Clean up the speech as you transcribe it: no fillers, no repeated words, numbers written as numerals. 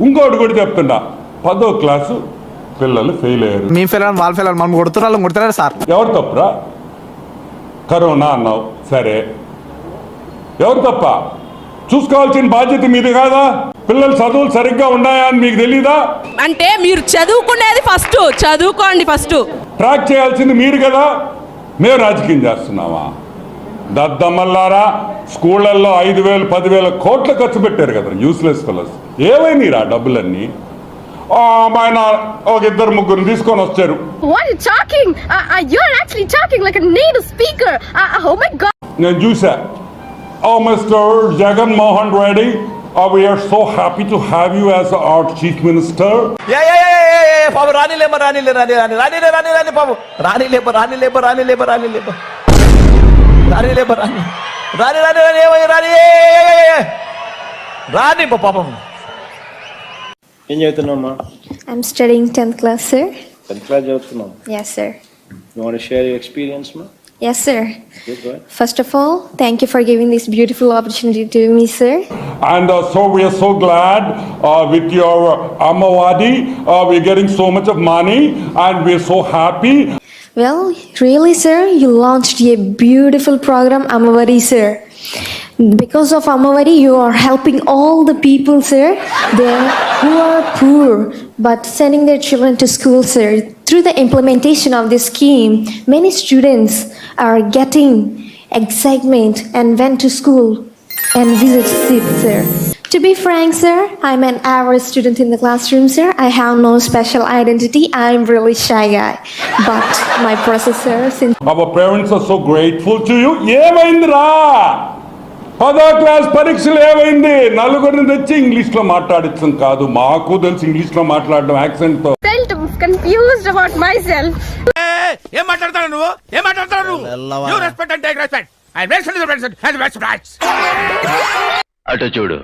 ఇంకోటి కూడా చెప్తున్నా, 10వ క్లాసు పిల్లలు ఫెయిల్ అయ్యారు. మీ ఫెయిల్ వాళ్ళు ఫెయిల్ మనం కొడుతున్నారు సార్. ఎవరు తప్పురా? కరోనా అన్నావు, సరే, ఎవరు తప్ప? చూసుకోవాల్సిన బాధ్యత మీది కాదా? పిల్లలు చదువులు సరిగ్గా ఉన్నాయా అని మీకు తెలీదా? అంటే మీరు చదువుకునేది ఫస్ట్, చదువుకోండి ఫస్ట్. ట్రాక్ చేయాల్సింది మీరు కదా, మేము రాజకీయం చేస్తున్నావా? దద్దమ్మల్లారా, స్కూళ్ళల్లో 5,000 10,000 కోట్లు ఖర్చు పెట్టారు కదా యూస్లెస్ ఫెలోస్. ఏమైనా డబ్బులన్నీ ఆయన ఒక 2-3 తీసుకొని వచ్చారు. నేను చూసా. Mister Jagan Mohan Reddy, we are so happy to have you as our chief minister. ఏం చదువుతున్నావమ్మా? I'm studying 10th class, sir. 10th class చదువుతున్నావు? Yes, sir. You want to share your experience, ma? Yes, sir. Yes, go ahead. First of all, thank you for giving this beautiful opportunity to me, sir. And so we are so glad with your Amawadi, we're getting so much of money and we're so happy. Well, really, sir, you launched a beautiful program, Amavari, sir. Because of Amavari, you are helping all the people, sir, there who are poor, but sending their children to school, sir. Through the implementation of this scheme, many students are getting excitement and went to school and visited it, sir. To be frank, sir, I'm an average student in the classroom, sir. I have no special identity. I'm really shy guy. But my professor, since Our parents are so grateful to you. ఏమైందిరా? 10వ class పరీక్షలు ఏమైంది? నలుగురిని తెచ్చి ఇంగ్లీష్లో మాట్లాడించడం కాదు, మాకు తెలిసి ఇంగ్లీష్లో మాట్లాడడం యాక్సెంట్ తో. Felt confused about myself. ఏం మాట్లాడతావు నువ్వు? ఏం మాట్లాడతావు నువ్వు? You respect and take respect. I respect the respect and respect rights. అటు చూడు.